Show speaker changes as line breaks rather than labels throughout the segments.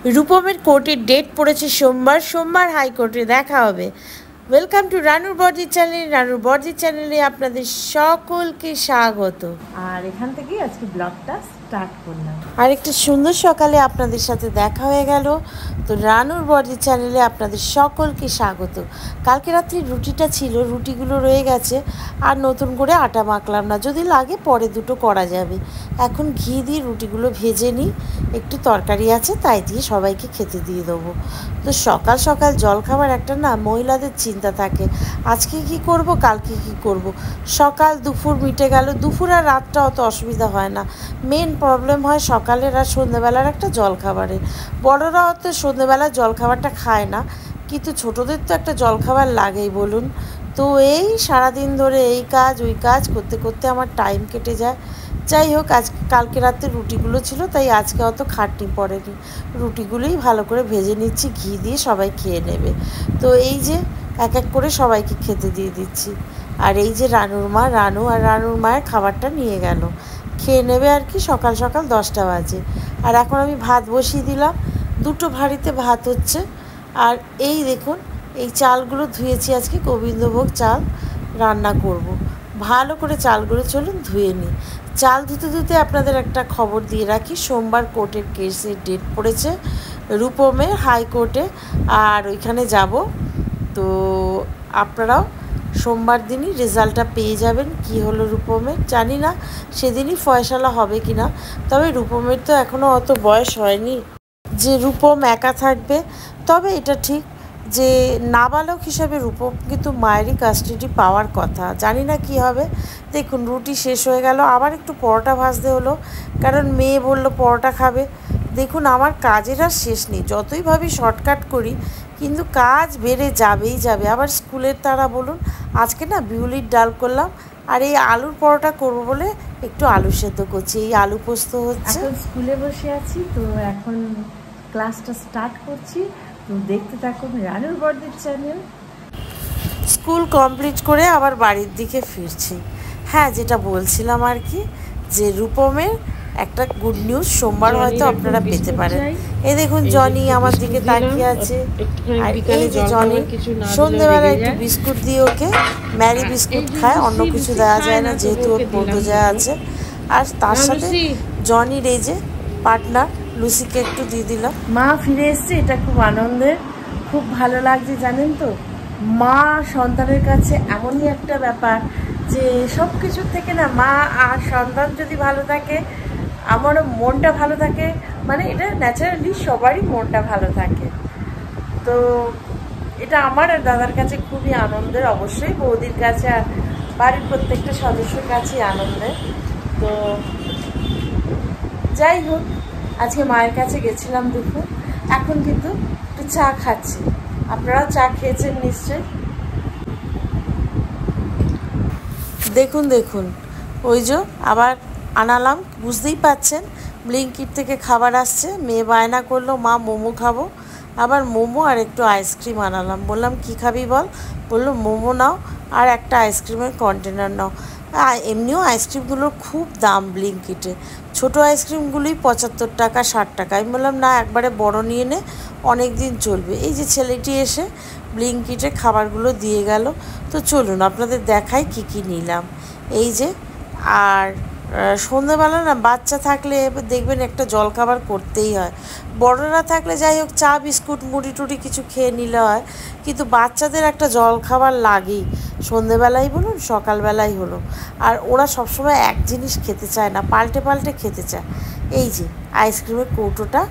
রূপমের কোর্টের ডেট পড়েছে সোমবার হাইকোর্টে দেখা হবে। ওয়েলকাম টু রানুর বর্জি চ্যানেল। রানুর বর্জি চ্যানেলে আপনাদের সকলকে স্বাগত।
আর এখান থেকেই আজকে ব্লগটা স্টার্ট করলাম।
আর একটা সুন্দর সকালে আপনাদের সাথে দেখা হয়ে গেল। তো রানুর বর্জি চ্যানেলে আপনাদের সকলকে স্বাগত। কালকে রাত্রি রুটিটা ছিল, রুটিগুলো রয়ে গেছে, আর নতুন করে আটা মাখলাম না, যদি লাগে পরে দুটো করা যাবে। এখন ঘি দিয়ে রুটিগুলো ভেজে নিই, একটু তরকারি আছে তাই দিয়ে সবাইকে খেতে দিয়ে দেবো। তো সকাল সকাল জলখাবার একটা না মহিলাদের চিন্তা থাকে, আজকে কি করব, কালকে কি করব। সকাল দুপুর মিটে গেল, দুপুর আর রাতটা অত অসুবিধা হয় না, মেন প্রবলেম হয় সকালের আর সন্ধ্যেবেলার একটা জলখাবারের। বড়রা অত সন্ধ্যেবেলার জলখাবারটা খায় না, কিন্তু ছোটোদের তো একটা জলখাবার লাগেই বলুন। তো এই সারাদিন ধরে এই কাজ ওই কাজ করতে করতে আমার টাইম কেটে যায়। যাই হোক, কালকে রাতে রুটিগুলো ছিল তাই আজকে অত খাটনি পড়েনি, রুটিগুলোই ভালো করে ভেজে নিচ্ছি, ঘি দিয়ে সবাই খেয়ে নেবে। তো এই যে এক এক করে সবাইকে খেতে দিয়ে দিচ্ছি। আর এই যে রানুর মায়ের খাবারটা নিয়ে গেল, খেয়ে নেবে আর কি। সকাল সকাল 10টা বাজে, আর এখন আমি ভাত বসিয়ে দিলাম, দুটো ভাঁড়িতে ভাত হচ্ছে। আর এই দেখুন, এই চালগুলো ধুয়েছি, আজকে গোবিন্দভোগ চাল রান্না করব। ভালো করে চালগুলো চলুন ধুয়ে নিই। চাল ধুতে ধুতে আপনাদের একটা খবর দিয়ে রাখি, সোমবার কোর্টের কেসের ডেট পড়েছে রূপমের হাইকোর্টে, আর ওইখানে যাব। তো আপনারাও সোমবার দিনই রেজাল্টটা পেয়ে যাবেন, কি হলো রূপমের জানি না, সেদিনই ফয়সালা হবে কি না। তবে রূপমের তো এখনও অত বয়স হয়নি যে রূপম একা থাকবে। তবে এটা ঠিক যে নাবালক হিসাবে রূপম কিন্তু মায়েরই কাস্টাডি পাওয়ার কথা, জানি না কি হবে। দেখুন রুটি শেষ হয়ে গেল, আবার একটু পরোটা ভাজতে হলো, কারণ মেয়ে বলল পরোটা খাবে। দেখুন আমার কাজের আর শেষ নেই, যতই ভাবি শর্টকাট করি কিন্তু কাজ বেড়ে যাবেই যাবে। আবার স্কুলের তারা বলুন, আজকে না বিউলির ডাল করলাম, আর এই আলুর পরোটা করবো বলে একটু আলু সেদ্ধ করছি, এই আলু পোস্ত হচ্ছে।
এখন স্কুলে বসে আছি, তো এখন ক্লাসটা স্টার্ট করছি, তো দেখতে থাকুন রানুর বর্জির চ্যানেল।
স্কুল কমপ্লিট করে আবার বাড়ির দিকে ফিরছি। হ্যাঁ, যেটা বলছিলাম আর কি, যে রূপমের একটা গুড নিউজ সোমবার হয়তো আপনারা পেতে পারেন। এই দেখুন জনি আমার দিকে তাকিয়ে আছে, আর এই যে জনি সন্ধ্যেবেলা একটু বিস্কুট দিয়ে ওকে, ম্যারি বিস্কুট খায়, অন্য কিছু দেওয়া যায় না যেহেতু ওর পর্দজা আছে। আর তার সাথে জনির এই যে পার্টনার লুসিকে একটু দিয়ে দিলাম।
মা ফিরে এসছে, এটা খুব আনন্দের, খুব ভালো লাগছে। জানেন তো, মা সন্তানের কাছে এমনই একটা ব্যাপার যে সব কিছুর থেকে না, মা আর সন্তান যদি ভালো থাকে, আমারও মনটা ভালো থাকে, মানে এটা ন্যাচারালি সবারই মনটা ভালো থাকে। তো এটা আমার আর দাদার কাছে খুবই আনন্দের, অবশ্যই বৌদির কাছে আর বাড়ির প্রত্যেকটা সদস্যের কাছেই আনন্দের। তো যাই হোক, আজকে মায়ের কাছে গেছিলাম দুপুর, এখন কিন্তু একটু চা খাচ্ছি। আপনারাও চা খেয়েছেন নিশ্চয়ই।
দেখুন ওই যে আবার আনালাম, বুঝতেই পাচ্ছেন ব্লিঙ্কিট থেকে খাবার আসছে। মেয়ে বায়না করলো মা মোমো খাবো, আবার মোমো আর একটু আইসক্রিম আনালাম। বললাম কি খাবি বল, বললো মোমো নাও আর একটা আইসক্রিমের কন্টেনার নাও। এমনিও আইসক্রিমগুলোর খুব দাম ব্লিঙ্কিটে, ছোটো আইসক্রিমগুলোই 75 টাকা 60 টাকা। আমি বললাম না, একবারে বড় নিয়ে নে, অনেক দিন চলবে। এই যে ছেলেটি এসে ব্লিঙ্কিটে খাবারগুলো দিয়ে গেল। তো চলুন আপনাদের দেখাই কি কি নিলাম। এই যে, আর সন্ধ্যেবেলা না বাচ্চা থাকলে দেখবেন একটা জলখাবার করতেই হয়, বড়রা থাকলে যাই হোক চা বিস্কুট মুড়ি টুড়ি কিছু খেয়ে নিলে হয়, কিন্তু বাচ্চাদের একটা জলখাবার লাগেই, সন্ধ্যেবেলাই বলুন সকালবেলাই হলো। আর ওরা সবসময় এক জিনিস খেতে চায় না, পাল্টে পাল্টে খেতে চায়। এই যে আইসক্রিমের কৌটোটা,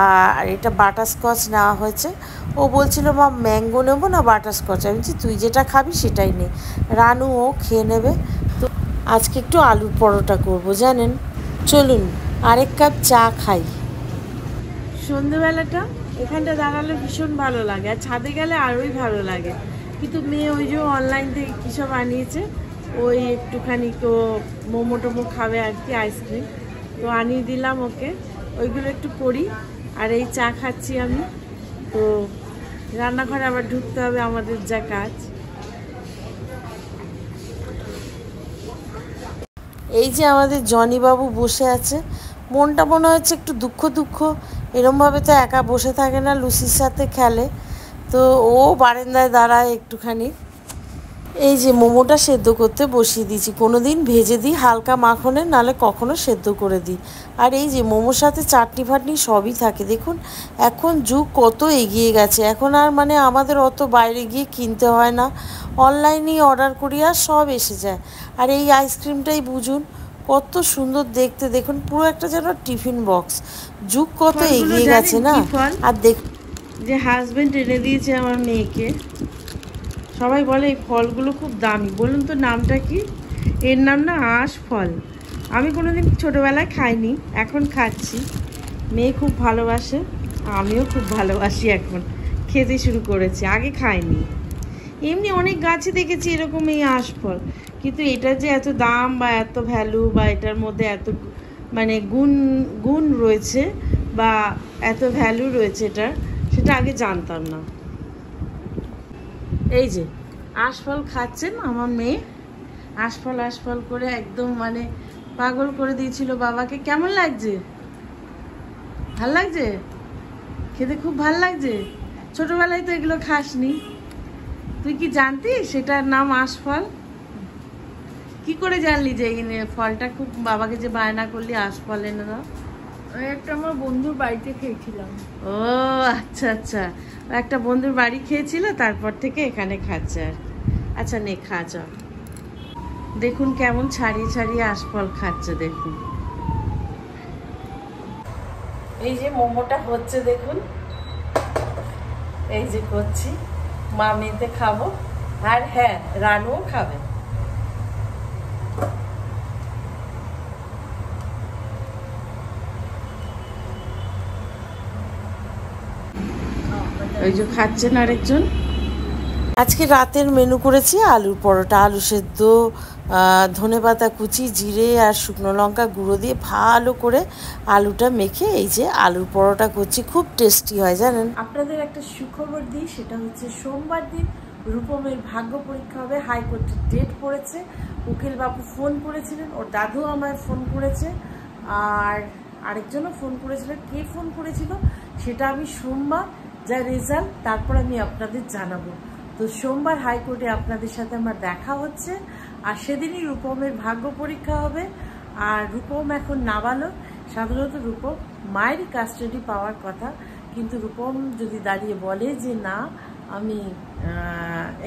আর এটা বাটারস্কচ নেওয়া হয়েছে। ও বলছিল মা ম্যাঙ্গো নেবো না বাটারস্কচ, আমি বলছি তুই যেটা খাবি সেটাই নে, রানু ও খেয়ে নেবে। তো আজকে একটু আলুর পরোটা করব জানেন। চলুন আরেক কাপ চা খাই।
সন্ধ্যেবেলাটা এখানটা দাঁড়ালে ভীষণ ভালো লাগে, আর ছাদে গেলে আরোই ভালো লাগে। কিন্তু মেয়ে ওই যে অনলাইন থেকে কী সব আনিয়েছে, ওই একটুখানি তো মোমো টোমো খাবে আর কি, আইসক্রিম, তো আনিয়ে দিলাম ওকে, ওইগুলো একটু করি। আর এই চা খাচ্ছি আমি। তো রান্নাঘরে আবার ঢুকতে হবে, আমাদের যা কাজ।
এই যে আমাদের জনিবাবু বসে আছে, মনটা মনে হচ্ছে একটু দুঃখ দুঃখ, এরমভাবে তো একা বসে থাকে না, লুসির সাথে খেলে। তো ও বারান্দায় দাঁড়ায় একটুখানি। এই যে মোমোটা সেদ্ধ করতে বসিয়ে দিয়েছি, কোনো দিন ভেজে দিই হালকা মাখনে, নাহলে কখনো সেদ্ধ করে দিই। আর এই যে মোমোর সাথে চাটনি ফাটনি সবই থাকে। দেখুন এখন যুগ কত এগিয়ে গেছে, এখন আর মানে আমাদের অত বাইরে গিয়ে কিনতে হয় না, অনলাইনেই অর্ডার করি আর সব এসে যায়। আর এই আইসক্রিমটাই বুঝুন কত সুন্দর দেখতে, দেখুন পুরো একটা যেন টিফিন বক্স। যুগ কত এগিয়ে গেছে না। আর দেখ
যে হাজবেন্ড এনে দিয়েছে আমার মেয়েকে, সবাই বলে এই ফলগুলো খুব দামি। বলুন তো নামটা কি? এর নাম না আঁশ ফল। আমি কোনোদিন ছোটোবেলায় খাইনি, এখন খাচ্ছি। মেয়ে খুব ভালোবাসে, আমিও খুব ভালোবাসি, এখন খেতে শুরু করেছি, আগে খাইনি। এমনি অনেক গাছে দেখেছি এরকম এই আঁশ ফল, কিন্তু এটা যে এত দাম বা এত ভ্যালু বা এটার মধ্যে এত মানে গুণ রয়েছে বা এত ভ্যালু রয়েছে এটার, সেটা আগে জানতাম না। এই যে আঁশফল খাচ্ছেন আমার মেয়ে, আঁশফল করে একদম মানে পাগল করে দিয়েছিল বাবাকে। কেমন লাগছে? ভাল লাগছে? খেতে খুব ভাল লাগছে? ছোটবেলায় তো এগুলো খাসনি, তুই কি জানতিস সেটার নাম আঁশফল? কি করে জানলি যে এই ফলটা খুব, বাবাকে যে বায়না করলি আঁশফল এনে দাও?
একটা আমার বন্ধুর বাড়িতে খেয়েছিলাম।
ও আচ্ছা আচ্ছা, একটা বন্ধুর বাড়ি খেয়েছিল, তারপর থেকে এখানে খাচ্ছে। আর আচ্ছা নে খা চল। দেখুন কেমন ছাড়িয়ে ছাড়িয়ে আঁশফল খাচ্ছে, দেখুন। এই যে মোমোটা হচ্ছে দেখুন, এই যে করছি, মা মেয়েতে খাবো। আর হ্যাঁ, রানুও খাবে। ওই যে খাচ্ছেন আরেকজন।
আজকে রাতের মেনু করেছি আলুর পরোটা, আলু সেদ্ধ, ধনেপাতা কুচি, জিরে আর শুকনো লঙ্কা গুঁড়ো দিয়ে ভালো করে আলুটা মেখে এই যে আলুর পরোটা করছি, খুব টেস্টি হয় জানেন।
আপনাদের একটা সুখবর দিই, সেটা হচ্ছে সোমবার দিন রূপমের ভাগ্য পরীক্ষা হবে। হাইকোর্টের ডেট পড়েছে, উকিলবাবু ফোন করেছিলেন, ওর দাদু আমায় ফোন করেছে, আর আরেকজনও ফোন করেছিলেন। কে ফোন করেছিল সেটা আমি সোমবার যা রেজাল্ট তারপর আমি আপনাদের জানাবো। তো সোমবার হাইকোর্টে আপনাদের সাথে আমার দেখা হচ্ছে, আর সেদিনই রূপমের ভাগ্য পরীক্ষা হবে। আর রূপম এখন নাবালক, সাধারণত রূপম মায়েরই কাস্টাডি পাওয়ার কথা, কিন্তু রূপম যদি দাঁড়িয়ে বলে যে না আমি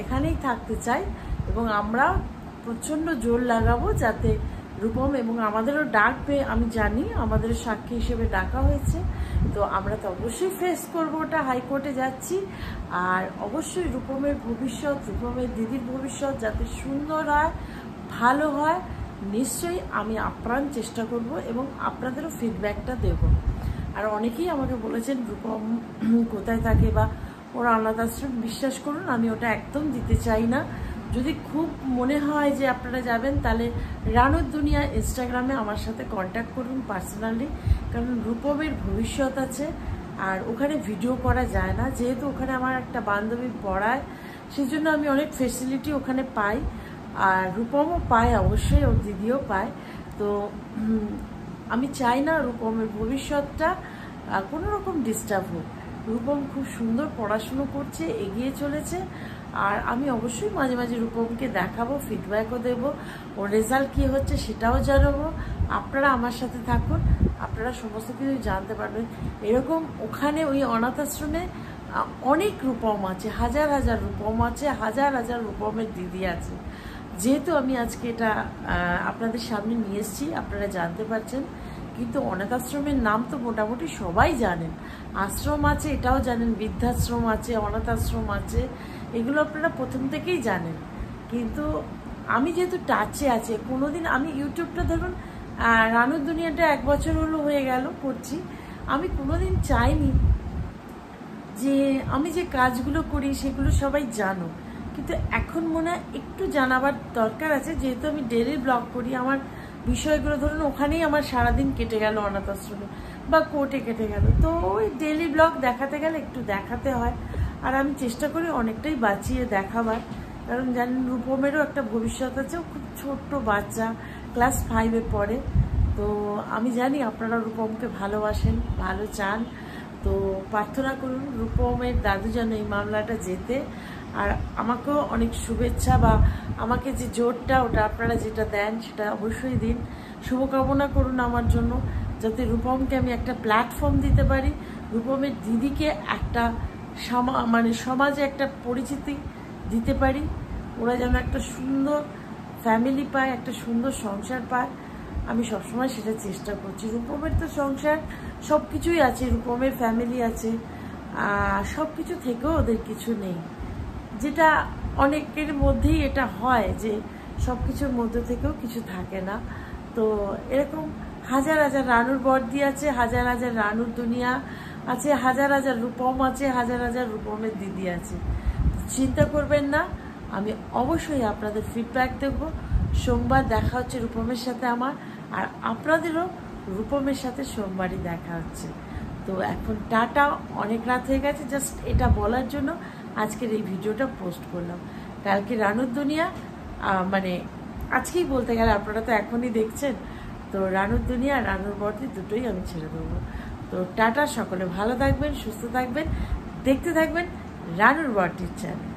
এখানেই থাকতে চাই, এবং আমরা প্রচণ্ড জোর লাগাবো যাতে রূপম, এবং আমাদেরও ডাকবে, আমি জানি আমাদের সাক্ষী হিসেবে ডাকা হয়েছে, তো আমরা তো অবশ্যই ফেস করবো ওটা, হাইকোর্টে যাচ্ছি। আর অবশ্যই রূপমের ভবিষ্যৎ, রূপমের দিদির ভবিষ্যৎ যাতে সুন্দর হয়, ভালো হয়, নিশ্চয়ই আমি আপ্রাণ চেষ্টা করব এবং আপনাদেরও ফিডব্যাকটা দেব। আর অনেকেই আমাকে বলেছেন রূপম কোথায় থাকে বা ওর অনাথ আশ্রম, বিশ্বাস করুন আমি ওটা একদম দিতে চাই না। যদি খুব মনে হয় যে আপনারা যাবেন, তাহলে রানুর দুনিয়া ইনস্টাগ্রামে আমার সাথে কন্ট্যাক্ট করুন পার্সোনালি, কারণ রূপমের ভবিষ্যৎ আছে। আর ওখানে ভিডিও করা যায় না, যেহেতু ওখানে আমার একটা বান্ধবী পড়ায়, সেই জন্য আমি অনেক ফেসিলিটি ওখানে পাই, আর রূপমও পায়, অবশ্যই ওর দিদিও পায়। তো আমি চাই না রূপমের ভবিষ্যৎটা কোনো রকম ডিস্টার্ব হোক। রূপম খুব সুন্দর পড়াশুনো করছে, এগিয়ে চলেছে, আর আমি অবশ্যই মাঝে মাঝে রূপমকে দেখাবো, ফিডব্যাকও দেবো, ওর রেজাল্ট কী হচ্ছে সেটাও জানাবো। আপনারা আমার সাথে থাকুন, আপনারা সমস্ত কিছু জানতে পারবেন। এরকম ওখানে ওই অনাথ আশ্রমে অনেক রূপম আছে, হাজার হাজার রূপম আছে, হাজার হাজার রূপমের দিদি আছে। যেহেতু আমি আজকে এটা আপনাদের সামনে নিয়ে এসেছি, আপনারা জানতে পারছেন, কিন্তু অনাথ আশ্রমের নাম তো মোটামুটি সবাই জানেন। আশ্রম আছে এটাও জানেন, বৃদ্ধাশ্রম আছে, অনাথ আশ্রম আছে, এগুলো আপনারা প্রথম থেকেই জানেন। কিন্তু আমি যেহেতু টাচে আছে, কোনোদিন আমি ইউটিউবটা ধরুন রানুর দুনিয়াটা 1 বছর হলো হয়ে গেল করছি, আমি কোনোদিন চাইনি যে আমি যে কাজগুলো করি সেগুলো সবাই জানো, কিন্তু এখন মনে হয় একটু জানাবার দরকার আছে। যেহেতু আমি ডেলি ব্লগ করি, আমার বিষয়গুলো ধরুন ওখানেই আমার সারাদিন কেটে গেল, অনাথ আশ্রমে বা কোর্টে কেটে গেল, তো ওই ডেলি ব্লগ দেখাতে গেলে একটু দেখাতে হয়। আর আমি চেষ্টা করি অনেকটাই বাঁচিয়ে দেখাবার, কারণ জানেন রূপমেরও একটা ভবিষ্যৎ আছে, ও খুব ছোট্ট বাচ্চা, ক্লাস 5-এ পড়ে। তো আমি জানি আপনারা রূপমকে ভালোবাসেন, ভালো চান, তো প্রার্থনা করুন রূপমের দাদু যেন এই মামলাটা জেতে। আর আমাকেও অনেক শুভেচ্ছা, বা আমাকে যে জোরটা ওটা আপনারা যেটা দেন সেটা অবশ্যই দিন। শুভকামনা করুন আমার জন্য, যাতে রূপমকে আমি একটা প্ল্যাটফর্ম দিতে পারি, রূপমের দিদিকে একটা মানে সমাজে একটা পরিচিতি দিতে পারি, ওরা যেন একটা সুন্দর ফ্যামিলি পায়, একটা সুন্দর সংসার পায়। আমি সবসময় সেটা চেষ্টা করছি। রূপমের তো সংসার সব কিছুই আছে, রূপমের ফ্যামিলি আছে, সব কিছু থেকেও ওদের কিছু নেই, যেটা অনেকের মধ্যেই এটা হয় যে সব কিছুর মধ্যে থেকেও কিছু থাকে না। তো এরকম হাজার হাজার রানুর বর্দি আছে, হাজার হাজার রানুর দুনিয়া আছে, হাজার হাজার রূপম আছে, হাজার হাজার রূপমের দিদি আছে। চিন্তা করবেন না, আমি অবশ্যই আপনাদের ফিডব্যাক দেবো। সোমবার দেখা হচ্ছে রূপমের সাথে আমার, আর আপনাদেরও রূপমের সাথে সোমবারই দেখা হচ্ছে। তো এখন টাটা, অনেক রাত হয়ে গেছে, জাস্ট এটা বলার জন্য আজকের এই ভিডিওটা পোস্ট করলাম। কালকে রানুর দুনিয়া, মানে আজকেই বলতে গেলে, আপনারা তো এখনই দেখছেন, তো রানুর দুনিয়া আর রানুর বর্দি দুটোই আমি ছেড়ে দেবো। তো টাটা, সকলে ভালো থাকবেন, সুস্থ থাকবেন, দেখতে থাকবেন রানুর বর্দির চ্যানেল।